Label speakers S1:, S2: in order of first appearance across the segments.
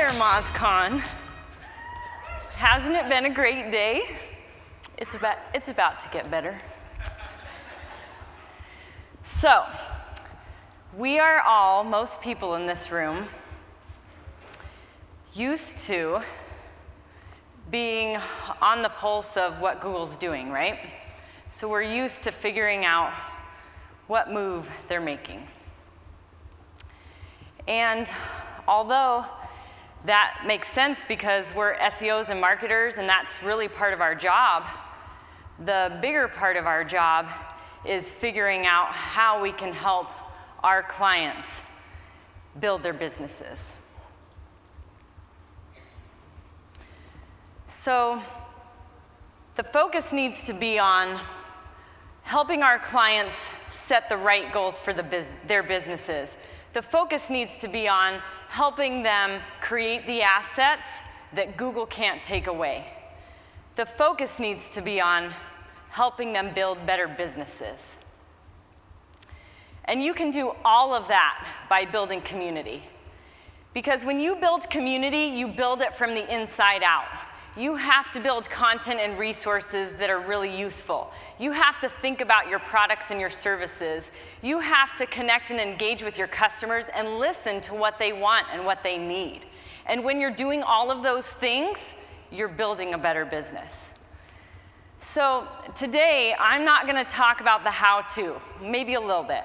S1: there, MozCon. Hasn't it been a great day? It's about to get better. So, we are all, most people in this room, used to being on the pulse of what Google's doing, right? So we're used to figuring out what move they're making. And although that makes sense because we're SEOs and marketers and that's really part of our job, the bigger part of our job is figuring out how we can help our clients build their businesses. So the focus needs to be on helping our clients set the right goals for their businesses. The focus needs to be on helping them create the assets that Google can't take away. The focus needs to be on helping them build better businesses. And you can do all of that by building community. Because when you build community, you build it from the inside out. You have to build content and resources that are really useful. You have to think about your products and your services. You have to connect and engage with your customers and listen to what they want and what they need. And when you're doing all of those things, you're building a better business. So today, I'm not going to talk about the how-to, maybe a little bit.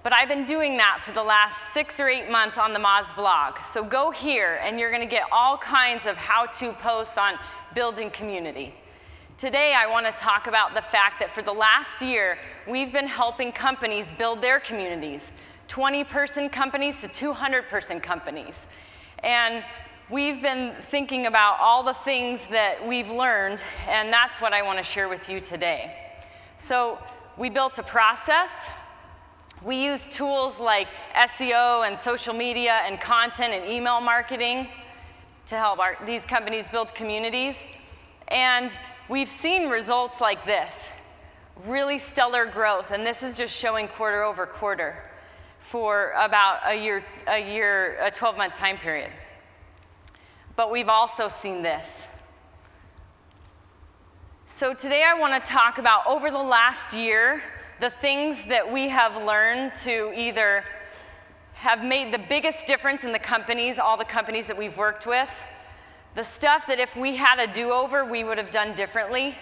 S1: But I've been doing that for the last 6 or 8 months on the Moz blog. So go here, and you're going to get all kinds of how-to posts on building community. Today, I want to talk about the fact that for the last year, we've been helping companies build their communities, 20-person companies to 200-person companies. And we've been thinking about all the things that we've learned, and that's what I want to share with you today. So we built a process. We use tools like SEO and social media and content and email marketing to help these companies build communities. And we've seen results like this, really stellar growth. And this is just showing quarter over quarter for about a 12-month time period. But we've also seen this. So today I want to talk about over the last year, the things that we have learned to either have made the biggest difference in the companies, all the companies that we've worked with, the stuff that if we had a do-over, we would have done differently,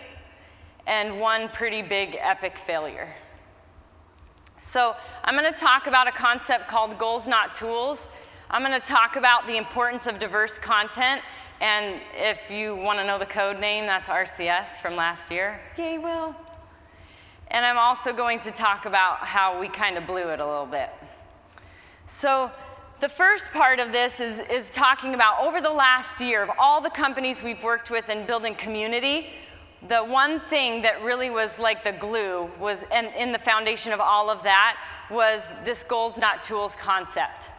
S1: and one pretty big epic failure. So I'm going to talk about a concept called goals, not tools. I'm going to talk about the importance of diverse content, and if you want to know the code name, that's RCS from last year. Yay, Will. And I'm also going to talk about how we kind of blew it a little bit. So the first part of this is talking about over the last year of all the companies we've worked with in building community, the one thing that really was like the glue was, and in the foundation of all of that, was this goals, not tools concept.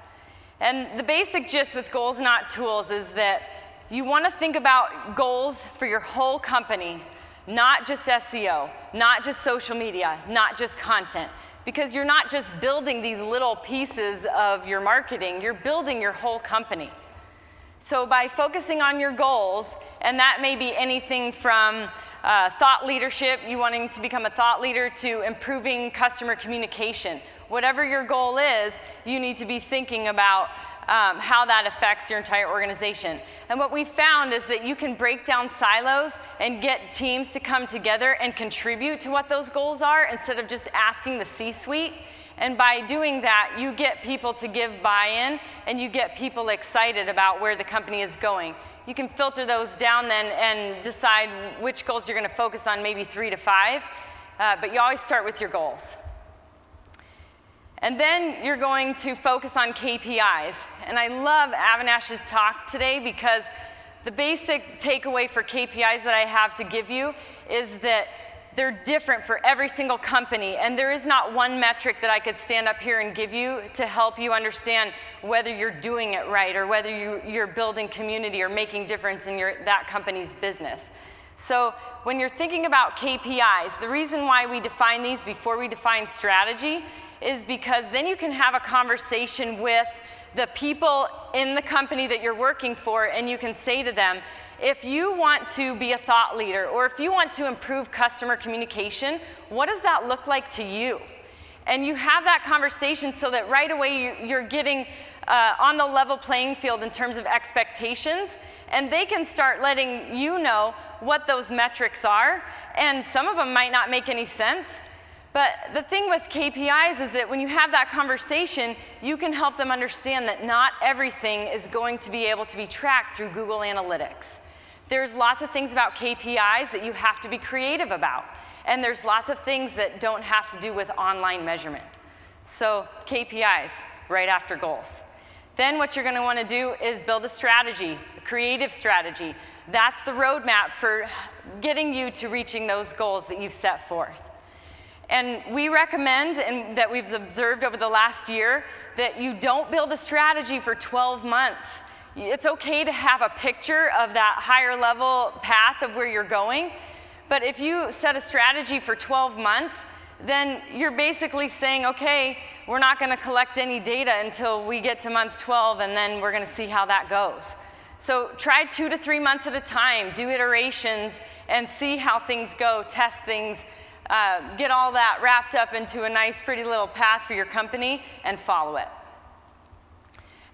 S1: And the basic gist with goals, not tools is that you want to think about goals for your whole company, not just SEO, not just social media, not just content. Because you're not just building these little pieces of your marketing, you're building your whole company. So by focusing on your goals, and that may be anything from thought leadership, you wanting to become a thought leader, to improving customer communication. Whatever your goal is, you need to be thinking about how that affects your entire organization. And what we found is that you can break down silos and get teams to come together and contribute to what those goals are instead of just asking the C-suite. And by doing that, you get people to give buy-in and you get people excited about where the company is going. You can filter those down then and decide which goals you're going to focus on, maybe 3 to 5, but you always start with your goals. And then you're going to focus on KPIs. And I love Avinash's talk today because the basic takeaway for KPIs that I have to give you is that they're different for every single company. And there is not one metric that I could stand up here and give you to help you understand whether you're doing it right or whether you're building community or making difference in that company's business. So when you're thinking about KPIs, the reason why we define these before we define strategy is because then you can have a conversation with the people in the company that you're working for, and you can say to them, if you want to be a thought leader, or if you want to improve customer communication, what does that look like to you? And you have that conversation so that right away you're getting on the level playing field in terms of expectations, and they can start letting you know what those metrics are, and some of them might not make any sense. But the thing with KPIs is that when you have that conversation, you can help them understand that not everything is going to be able to be tracked through Google Analytics. There's lots of things about KPIs that you have to be creative about. And there's lots of things that don't have to do with online measurement. So KPIs, right after goals. Then what you're going to want to do is build a strategy, a creative strategy. That's the roadmap for getting you to reaching those goals that you've set forth. And we recommend, and that we've observed over the last year, that you don't build a strategy for 12 months. It's okay to have a picture of that higher level path of where you're going, but if you set a strategy for 12 months, then you're basically saying, okay, we're not going to collect any data until we get to month 12, and then we're going to see how that goes. So try 2 to 3 months at a time, do iterations, and see how things go, test things, get all that wrapped up into a nice, pretty little path for your company, and follow it.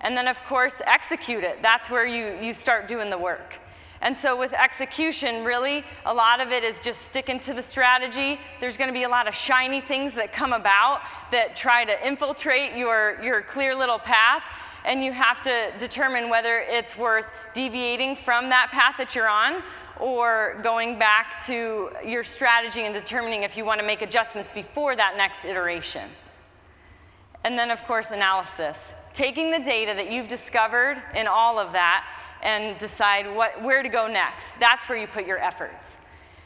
S1: And then, of course, execute it. That's where you start doing the work. And so with execution, really, a lot of it is just sticking to the strategy. There's going to be a lot of shiny things that come about that try to infiltrate your clear little path, and you have to determine whether it's worth deviating from that path that you're on or going back to your strategy and determining if you want to make adjustments before that next iteration. And then, of course, analysis. Taking the data that you've discovered in all of that and decide where to go next. That's where you put your efforts.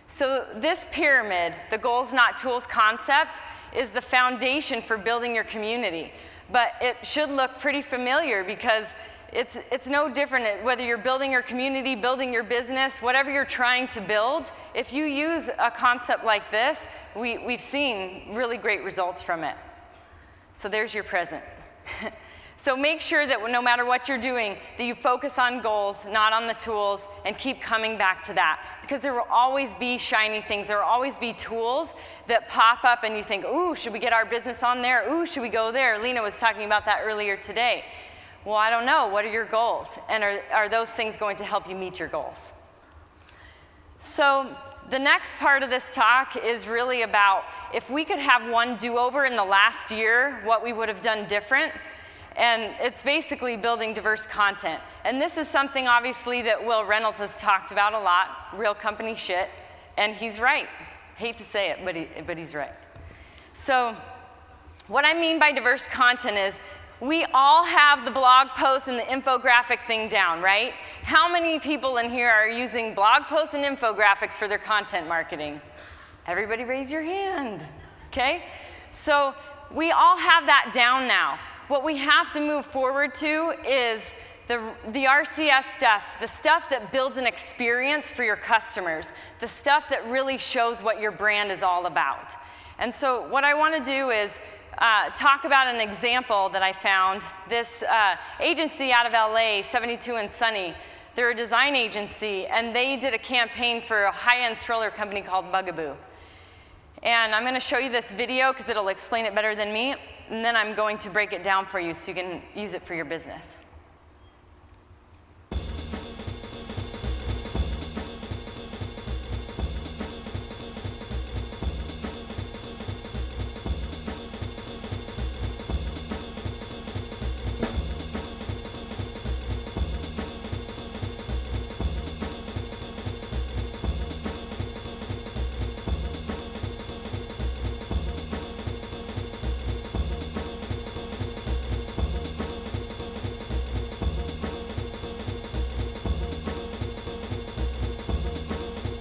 S1: So this pyramid, the goals not tools concept, is the foundation for building your community. But it should look pretty familiar because it's no different whether you're building your community, building your business, whatever you're trying to build. If you use a concept like this, we've seen really great results from it. So there's your present. So make sure that no matter what you're doing, that you focus on goals, not on the tools, and keep coming back to that. Because there will always be shiny things. There will always be tools that pop up and you think, ooh, should we get our business on there? Ooh, should we go there? Lena was talking about that earlier today. Well, I don't know. What are your goals? And are those things going to help you meet your goals? So the next part of this talk is really about if we could have one do-over in the last year, what we would have done different. And it's basically building diverse content. And this is something, obviously, that Will Reynolds has talked about a lot, real company shit, and he's right. Hate to say it, but he's right. So what I mean by diverse content is we all have the blog posts and the infographic thing down, right? How many people in here are using blog posts and infographics for their content marketing? Everybody raise your hand, okay? So we all have that down now. What we have to move forward to is the RCS stuff, the stuff that builds an experience for your customers, the stuff that really shows what your brand is all about. And so what I want to do is talk about an example that I found. This agency out of LA, 72 and Sunny, they're a design agency, and they did a campaign for a high-end stroller company called Bugaboo. And I'm going to show you this video because it'll explain it better than me. And then I'm going to break it down for you so you can use it for your business.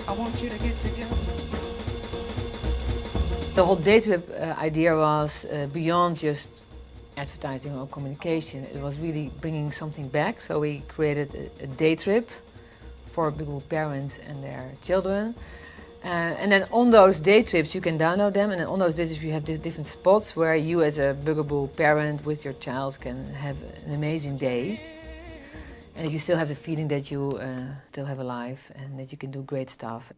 S2: I want you to get together.
S3: The whole day trip idea was beyond just advertising or communication. It was really bringing something back. So we created a day trip for Google parents and their children. And then on those day trips, you can download them, and then on those day trips you have different spots where you as a Bugaboo parent with your child can have an amazing day. And you still have the feeling that you still have a life and that you can do great stuff.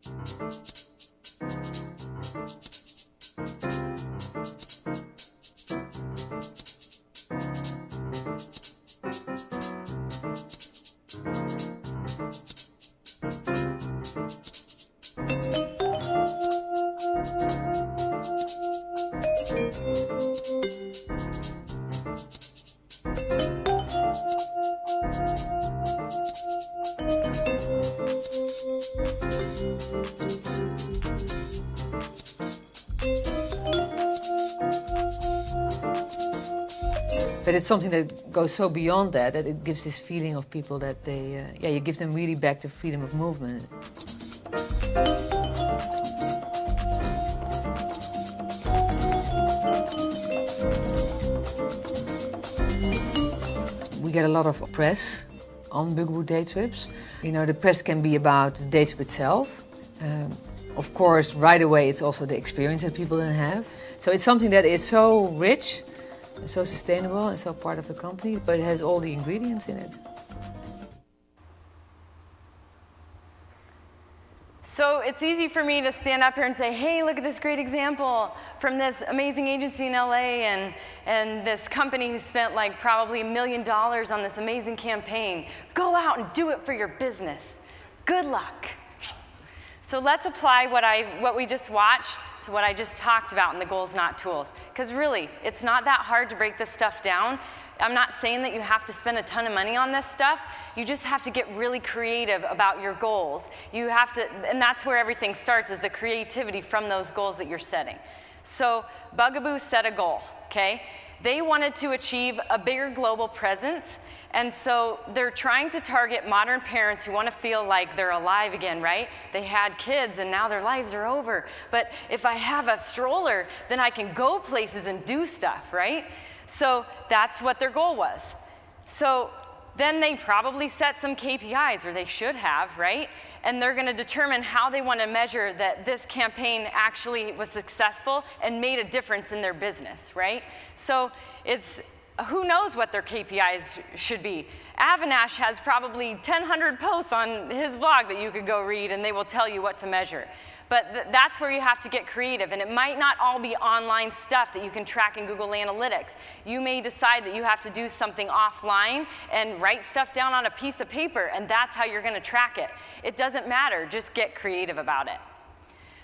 S3: But it's something that goes so beyond that, that it gives this feeling of people that they, you give them really back the freedom of movement. We get a lot of press on Bugaboo day trips. You know, the press can be about the day trip itself. Of course, right away, it's also the experience that people then have. So it's something that is so rich, so sustainable and so part of the company, but it has all the ingredients in it.
S1: So it's easy for me to stand up here and say, hey, look at this great example from this amazing agency in LA and this company who spent like probably $1 million on this amazing campaign. Go out and do it for your business. Good luck. So let's apply what we just watched to what I just talked about in the goals, not tools. Because really, it's not that hard to break this stuff down. I'm not saying that you have to spend a ton of money on this stuff. You just have to get really creative about your goals. You have to, and that's where everything starts, is the creativity from those goals that you're setting. So Bugaboo set a goal, okay? They wanted to achieve a bigger global presence, and so they're trying to target modern parents who want to feel like they're alive again, right? They had kids and now their lives are over. But if I have a stroller, then I can go places and do stuff, right? So that's what their goal was. So then they probably set some KPIs, or they should have, right? And they're going to determine how they want to measure that this campaign actually was successful and made a difference in their business, right? So it's, who knows what their KPIs should be? Avinash has probably 1,000 posts on his blog that you could go read, and they will tell you what to measure. But that's where you have to get creative, and it might not all be online stuff that you can track in Google Analytics. You may decide that you have to do something offline and write stuff down on a piece of paper, and that's how you're going to track it. It doesn't matter, just get creative about it.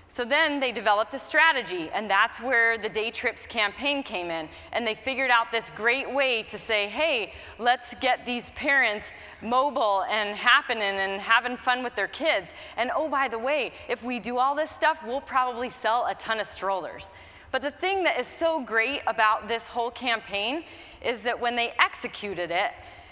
S1: So then they developed a strategy, and that's where the Day Trips campaign came in. And they figured out this great way to say, hey, let's get these parents mobile and happening and having fun with their kids. And oh, by the way, if we do all this stuff, we'll probably sell a ton of strollers. But the thing that is so great about this whole campaign is that when they executed it,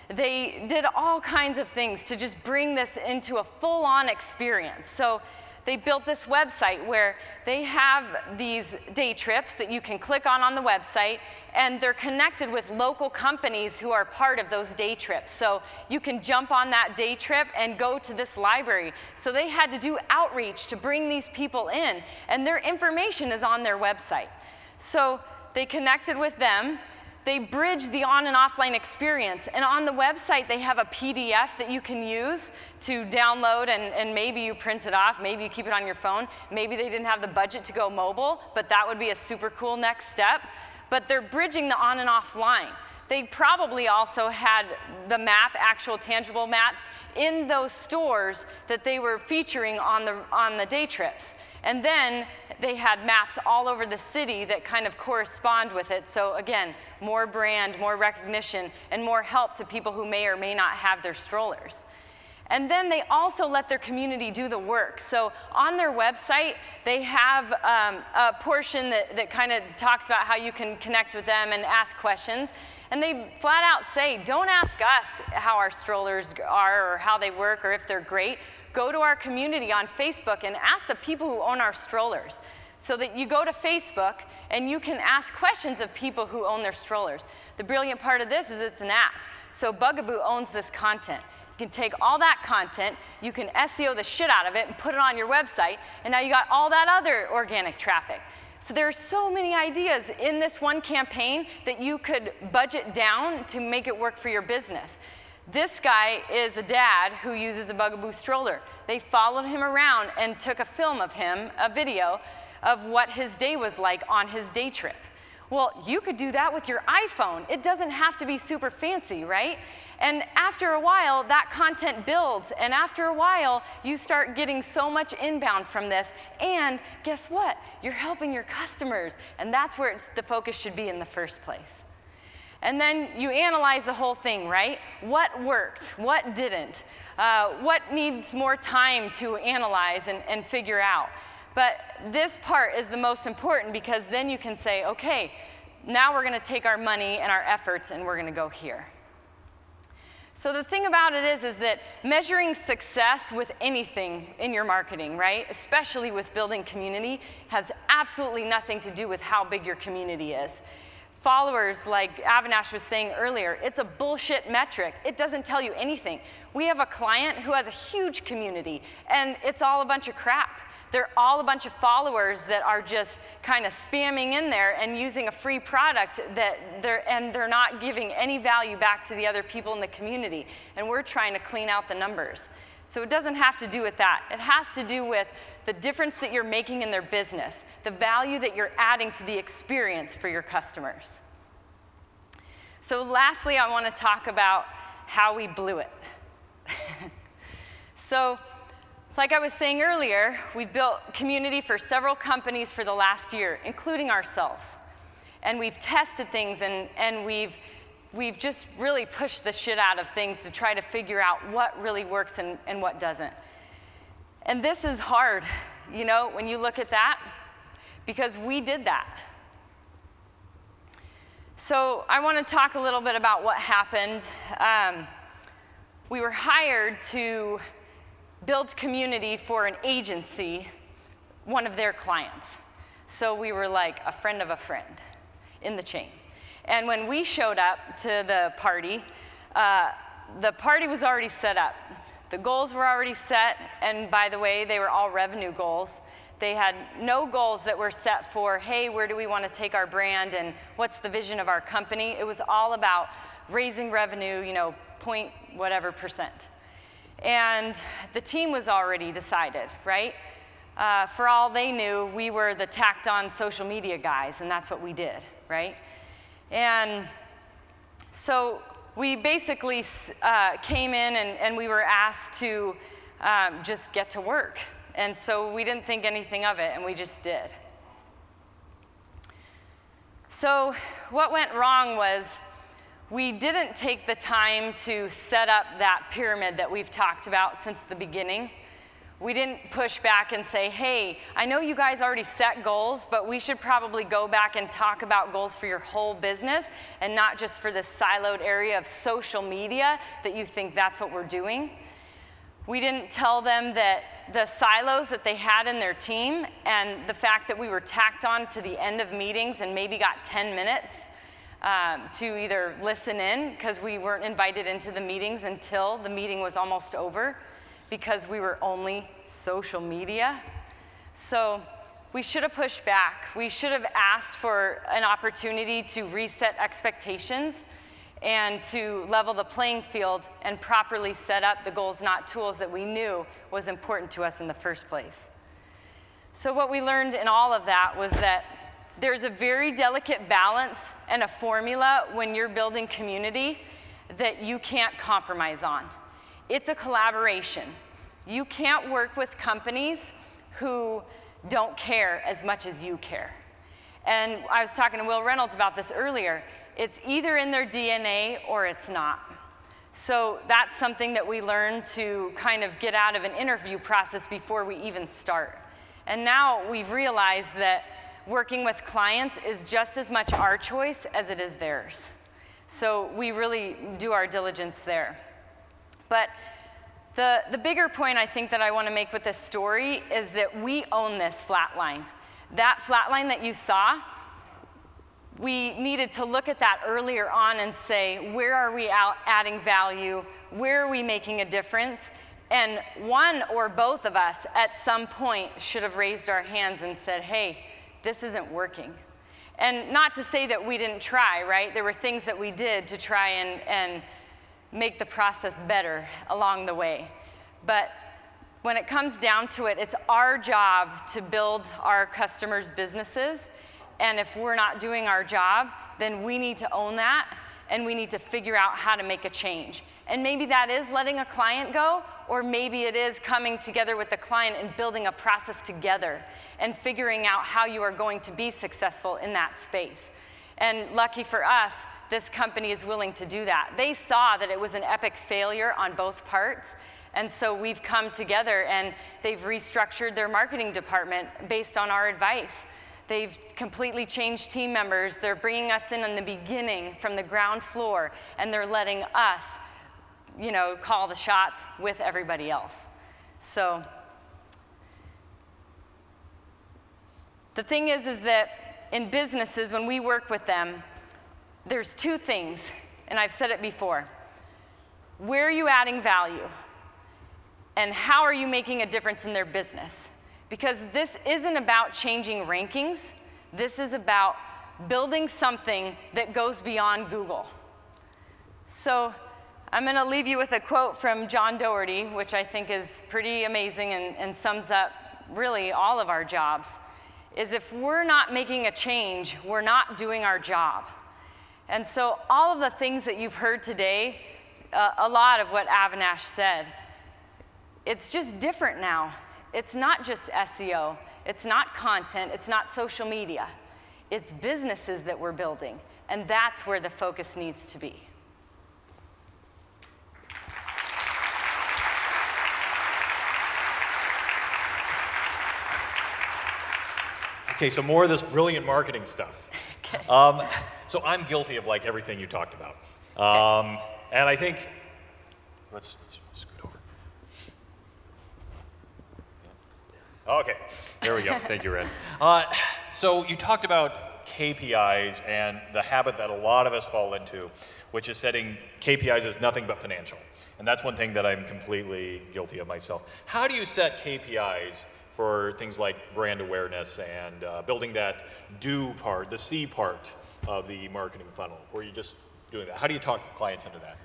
S1: they did all kinds of things to just bring this into a full-on experience. So they built this website where they have these day trips that you can click on the website, and they're connected with local companies who are part of those day trips. So you can jump on that day trip and go to this library. So they had to do outreach to bring these people in, and their information is on their website. So they connected with them. They bridge the on and offline experience, and on the website they have a PDF that you can use to download, and maybe you print it off, maybe you keep it on your phone, maybe they didn't have the budget to go mobile, but that would be a super cool next step. But they're bridging the on and offline. They probably also had the map, actual tangible maps, in those stores that they were featuring on the day trips. And then they had maps all over the city that kind of correspond with it. So again, more brand, more recognition, and more help to people who may or may not have their strollers. And then they also let their community do the work. So on their website, they have a portion that kind of talks about how you can connect with them and ask questions. And they flat out say, don't ask us how our strollers are or how they work or if they're great. Go to our community on Facebook and ask the people who own our strollers. So that you go to Facebook and you can ask questions of people who own their strollers. The brilliant part of this is it's an app. So Bugaboo owns this content. can take all that content, you can SEO the shit out of it and put it on your website, and now you got all that other organic traffic. So there are so many ideas in this one campaign that you could budget down to make it work for your business. This guy is a dad who uses a Bugaboo stroller. They followed him around and took a film of him, a video, of what his day was like on his day trip. Well, you could do that with your iPhone. It doesn't have to be super fancy, right? And after a while, that content builds, and after a while, you start getting so much inbound from this, and guess what? You're helping your customers, and that's where the focus should be in the first place. And then you analyze the whole thing, right? What worked? What didn't? What needs more time to analyze and figure out? But this part is the most important, because then you can say, okay, now we're going to take our money and our efforts and we're going to go here. So the thing about it is that measuring success with anything in your marketing, right, especially with building community, has absolutely nothing to do with how big your community is. Followers, like Avinash was saying earlier, it's a bullshit metric. It doesn't tell you anything. We have a client who has a huge community, and it's all a bunch of crap. They're all a bunch of followers that are just kind of spamming in there and using a free product and they're not giving any value back to the other people in the community. And we're trying to clean out the numbers. So it doesn't have to do with that. It has to do with the difference that you're making in their business, the value that you're adding to the experience for your customers. So lastly, I want to talk about how we blew it. So, like I was saying earlier, we've built community for several companies for the last year, including ourselves. And we've tested things, and we've just really pushed the shit out of things to try to figure out what really works and what doesn't. And this is hard, you know, when you look at that, because we did that. So I want to talk a little bit about what happened. We were hired to build community for an agency, one of their clients. So we were like a friend of a friend in the chain. And when we showed up to the party was already set up. The goals were already set, and by the way, they were all revenue goals. They had no goals that were set for, hey, where do we want to take our brand and what's the vision of our company? It was all about raising revenue, you know, point whatever %. And the team was already decided, right? For all they knew, we were the tacked on social media guys, and that's what we did, right? And so we basically came in and we were asked to just get to work. And so we didn't think anything of it, and we just did. So what went wrong was we didn't take the time to set up that pyramid that we've talked about since the beginning. We didn't push back and say, hey, I know you guys already set goals, but we should probably go back and talk about goals for your whole business and not just for this siloed area of social media that you think that's what we're doing. We didn't tell them that the silos that they had in their team and the fact that we were tacked on to the end of meetings and maybe got 10 minutes to either listen in, because we weren't invited into the meetings until the meeting was almost over, because we were only social media. So we should have pushed back. We should have asked for an opportunity to reset expectations and to level the playing field and properly set up the goals, not tools, that we knew was important to us in the first place. So what we learned in all of that was that there's a very delicate balance and a formula when you're building community that you can't compromise on. It's a collaboration. You can't work with companies who don't care as much as you care. And I was talking to Will Reynolds about this earlier. It's either in their DNA or it's not. So that's something that we learned to kind of get out of an interview process before we even start. And now we've realized that working with clients is just as much our choice as it is theirs. So we really do our diligence there. But the bigger point I think that I want to make with this story is that we own this flat line. That flat line that you saw, we needed to look at that earlier on and say, where are we adding value? where are we making a difference? And one or both of us at some point should have raised our hands and said, hey, this isn't working. And not to say that we didn't try, right? There were things that we did to try and make the process better along the way. But when it comes down to it, it's our job to build our customers' businesses. And if we're not doing our job, then we need to own that, and we need to figure out how to make a change. And maybe that is letting a client go, or maybe it is coming together with the client and building a process together and figuring out how you are going to be successful in that space. And lucky for us, this company is willing to do that. They saw that it was an epic failure on both parts, and so we've come together and they've restructured their marketing department based on our advice. They've completely changed team members. They're bringing us in the beginning from the ground floor, and they're letting us, call the shots with everybody else. So the thing is that in businesses, when we work with them, there's two things, and I've said it before. Where are you adding value? And how are you making a difference in their business? Because this isn't about changing rankings. This is about building something that goes beyond Google. So I'm going to leave you with a quote from John Doherty, which I think is pretty amazing and sums up really all of our jobs, is if we're not making a change, we're not doing our job. And so all of the things that you've heard today, a lot of what Avinash said, it's just different now. It's not just SEO, it's not content, it's not social media. It's businesses that we're building, and that's where the focus needs to be.
S4: Okay, so more of this brilliant marketing stuff.
S1: Okay.
S4: So I'm guilty of like everything you talked about. And I think, let's scoot over. Okay, there we go. Thank you, Red. So you talked about KPIs and the habit that a lot of us fall into, which is setting KPIs as nothing but financial. And that's one thing that I'm completely guilty of myself. How do you set KPIs for things like brand awareness and building that do part, the C part of the marketing funnel, where you're just doing that? How do you talk clients into that?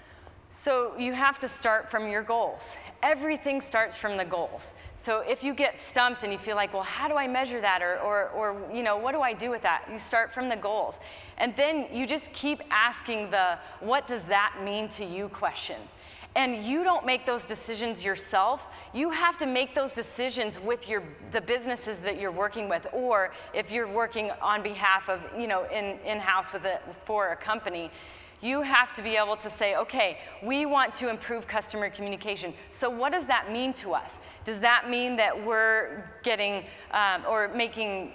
S1: So you have to start from your goals. Everything starts from the goals. So if you get stumped and you feel like, well, how do I measure that? Or what do I do with that? You start from the goals. And then you just keep asking the, what does that mean to you question. And you don't make those decisions yourself. You have to make those decisions with the businesses that you're working with, or if you're working on behalf of, in-house for a company, you have to be able to say, okay, we want to improve customer communication. So what does that mean to us? Does that mean that we're getting or making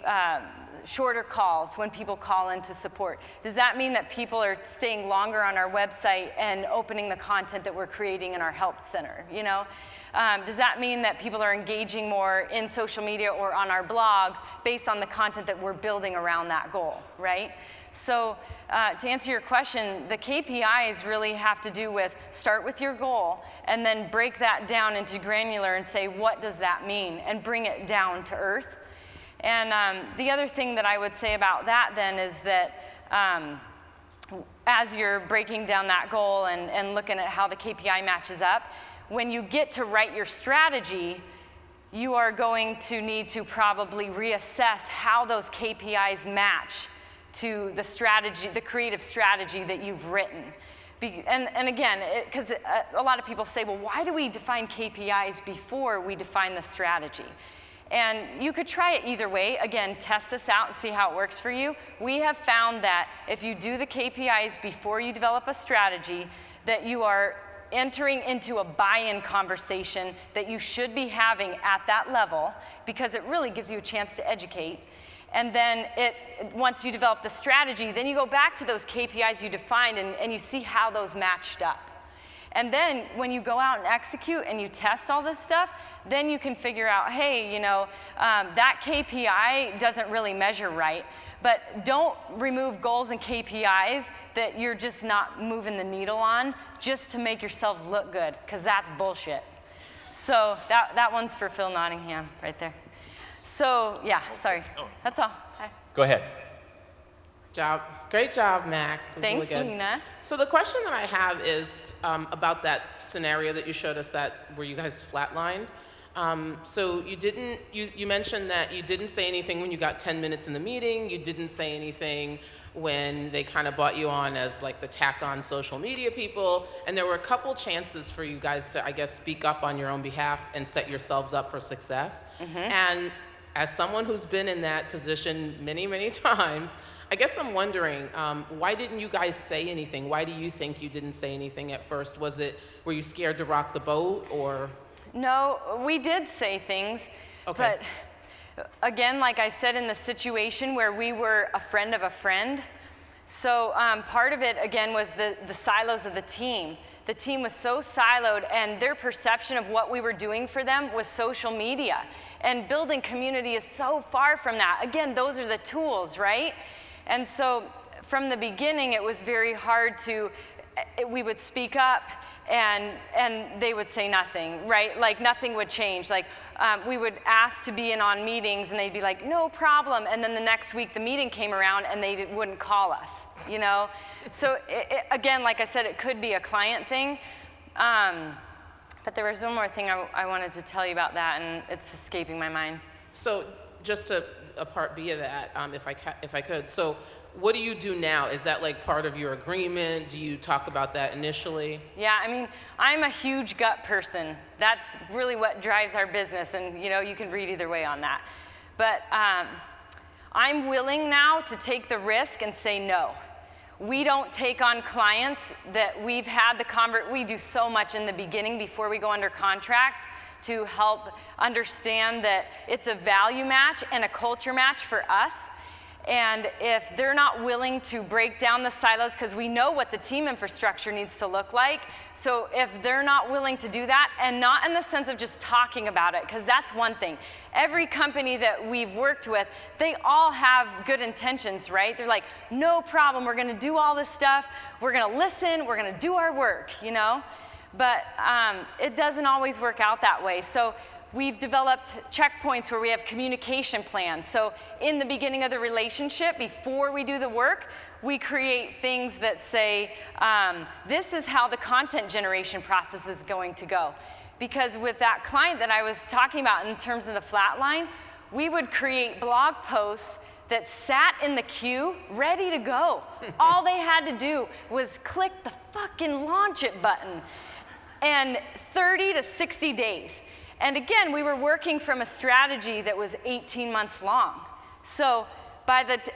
S1: shorter calls when people call in to support? Does that mean that people are staying longer on our website and opening the content that we're creating in our help center? Does that mean that people are engaging more in social media or on our blogs based on the content that we're building around that goal, right? So to answer your question, the KPIs really have to do with start with your goal and then break that down into granular and say, what does that mean? And bring it down to earth. And the other thing that I would say about that then is that as you're breaking down that goal and looking at how the KPI matches up, when you get to write your strategy, you are going to need to probably reassess how those KPIs match to the strategy, the creative strategy that you've written. And again, because a lot of people say, well, why do we define KPIs before we define the strategy? And you could try it either way. Again, test this out and see how it works for you. We have found that if you do the KPIs before you develop a strategy, that you are entering into a buy-in conversation that you should be having at that level, because it really gives you a chance to educate. And then once you develop the strategy, then you go back to those KPIs you defined and you see how those matched up. And then when you go out and execute and you test all this stuff, then you can figure out, hey, that KPI doesn't really measure right, But don't remove goals and KPIs that you're just not moving the needle on just to make yourselves look good, because that's bullshit. So that one's for Phil Nottingham right there. So yeah, sorry. That's all. Hi.
S4: Go ahead.
S5: Great job, Mack. It was
S1: Thanks,
S5: really good.
S1: Lena.
S5: So the question that I have is about that scenario that you showed us where you guys flatlined. So you mentioned that you didn't say anything when you got 10 minutes in the meeting. You didn't say anything when they kind of brought you on as like the tack-on social media people. And there were a couple chances for you guys to, I guess, speak up on your own behalf and set yourselves up for success. And as someone who's been in that position many, many times, I guess I'm wondering, why didn't you guys say anything? Why do you think you didn't say anything at first? Were you scared to rock the boat, or?
S1: No, we did say things,
S5: Okay.
S1: but again, like I said, in the situation where we were a friend of a friend, so part of it, again, was the silos of the team. The team was so siloed, and their perception of what we were doing for them was social media. And building community is so far from that. Again, those are the tools, right? And so from the beginning, it was very hard we would speak up, and they would say nothing, right? Like nothing would change. Like we would ask to be in on meetings, and they'd be like, no problem. And then the next week the meeting came around and they wouldn't call us, you know? So again, like I said, it could be a client thing. But there was one more thing I wanted to tell you about that, and it's escaping my mind.
S5: So just a part B of that, if I could. So what do you do now? Is that like part of your agreement? Do you talk about that initially?
S1: Yeah, I mean, I'm a huge gut person. That's really what drives our business, and you know, you can read either way on that. But I'm willing now to take the risk and say no. We don't take on clients that we've had we do so much in the beginning before we go under contract to help understand that it's a value match and a culture match for us. And if they're not willing to break down the silos, because we know what the team infrastructure needs to look like, so if they're not willing to do that, and not in the sense of just talking about it, because that's one thing. Every company that we've worked with, they all have good intentions, right? They're like, no problem, we're gonna do all this stuff, we're gonna listen, we're gonna do our work, you know? But it doesn't always work out that way. So we've developed checkpoints where we have communication plans. So in the beginning of the relationship, before we do the work, we create things that say, this is how the content generation process is going to go. Because with that client that I was talking about in terms of the flat line, we would create blog posts that sat in the queue, ready to go. All they had to do was click the fucking launch it button. And 30 to 60 days. And again, we were working from a strategy that was 18 months long. So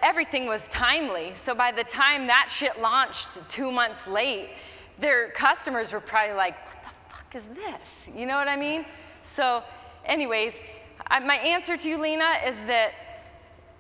S1: everything was timely. So by the time that shit launched 2 months late, their customers were probably like, what the fuck is this? You know what I mean? So anyways, my answer to you, Lena, is that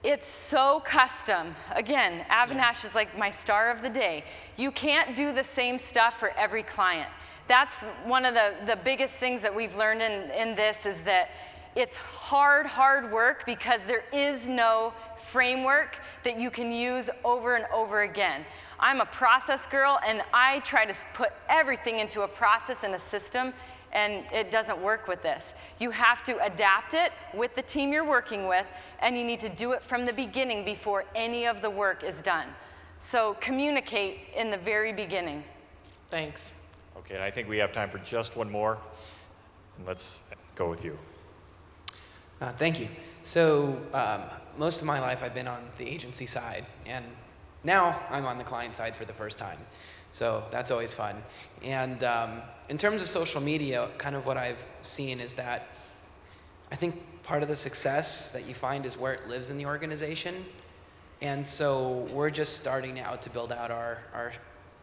S1: it's so custom. Again, Avinash is like my star of the day. You can't do the same stuff for every client. That's one of the biggest things that we've learned in this, is that it's hard work, because there is no framework that you can use over and over again. I'm a process girl, and I try to put everything into a process and a system, and it doesn't work with this. You have to adapt it with the team you're working with, and you need to do it from the beginning before any of the work is done. So communicate in the very beginning.
S5: Thanks.
S4: Okay, and I think we have time for just one more, and let's go with you.
S6: Thank you. So most of my life I've been on the agency side, and now I'm on the client side for the first time. So that's always fun. And in terms of social media, kind of what I've seen is that I think part of the success that you find is where it lives in the organization. And so we're just starting now to build out our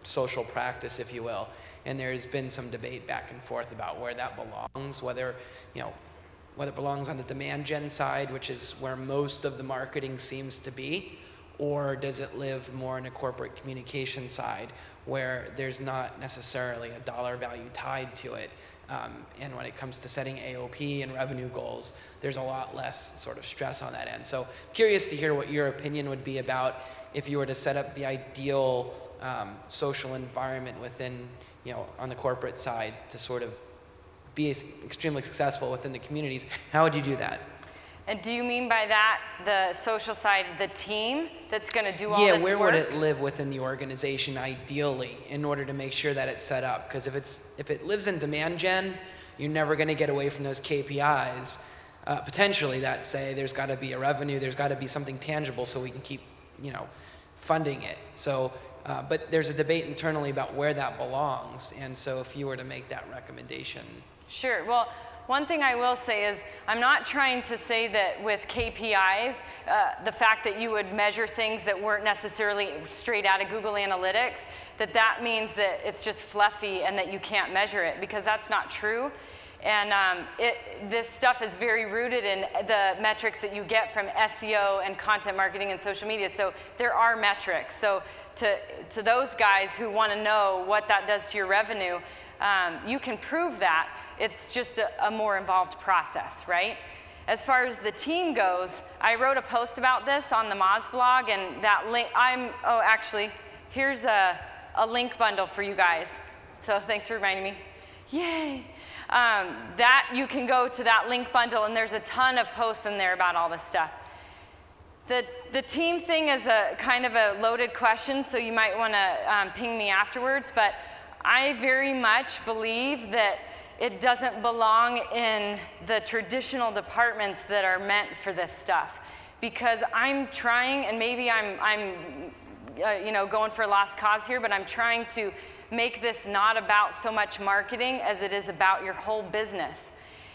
S6: social practice, if you will. And there's been some debate back and forth about where that belongs, whether it belongs on the demand gen side, which is where most of the marketing seems to be, or does it live more in a corporate communication side where there's not necessarily a dollar value tied to it. And when it comes to setting AOP and revenue goals, there's a lot less sort of stress on that end. So curious to hear what your opinion would be about if you were to set up the ideal social environment within, on the corporate side to sort of be extremely successful within the communities. How would you do that?
S1: And do you mean by that the social side, the team that's going to do all this work?
S6: Yeah, where would it live within the organization ideally in order to make sure that it's set up? Because if it lives in demand gen, you're never going to get away from those KPIs. Potentially that say there's got to be a revenue, there's got to be something tangible so we can keep, funding it. So, but there's a debate internally about where that belongs. And so if you were to make that recommendation.
S1: Sure. Well, one thing I will say is I'm not trying to say that with KPIs, the fact that you would measure things that weren't necessarily straight out of Google Analytics, that means that it's just fluffy and that you can't measure it, because that's not true. And this stuff is very rooted in the metrics that you get from SEO and content marketing and social media. So there are metrics. So to those guys who want to know what that does to your revenue, you can prove that. It's just a more involved process, right? As far as the team goes, I wrote a post about this on the Moz blog, and that link, actually, here's a link bundle for you guys. So thanks for reminding me. Yay! That you can go to that link bundle, and there's a ton of posts in there about all this stuff. The team thing is a kind of a loaded question, so you might want to ping me afterwards, but I very much believe that it doesn't belong in the traditional departments that are meant for this stuff. Because I'm trying, and maybe I'm going for a lost cause here, but I'm trying to make this not about so much marketing as it is about your whole business.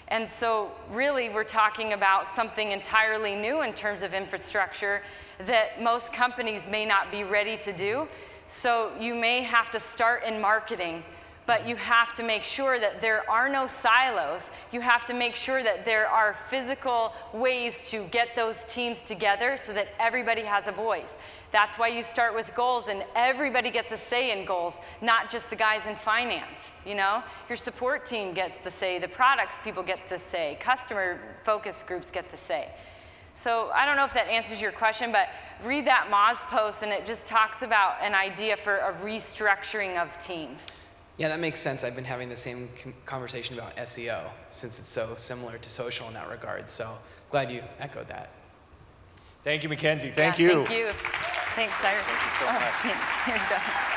S1: And so really we're talking about something entirely new in terms of infrastructure that most companies may not be ready to do. So you may have to start in marketing, but you have to make sure that there are no silos. You have to make sure that there are physical ways to get those teams together so that everybody has a voice. That's why you start with goals, and everybody gets a say in goals, not just the guys in finance, Your support team gets the say, the products people get the say, customer focus groups get the say. So I don't know if that answers your question, but read that Moz post, and it just talks about an idea for a restructuring of team.
S6: Yeah, that makes sense. I've been having the same conversation about SEO since it's so similar to social in that regard. So glad you echoed that.
S4: Thank you, Mackenzie. Thank you.
S1: Thank you. Thanks, Cyrus.
S4: Thank you so much.
S1: Thanks. Here you go.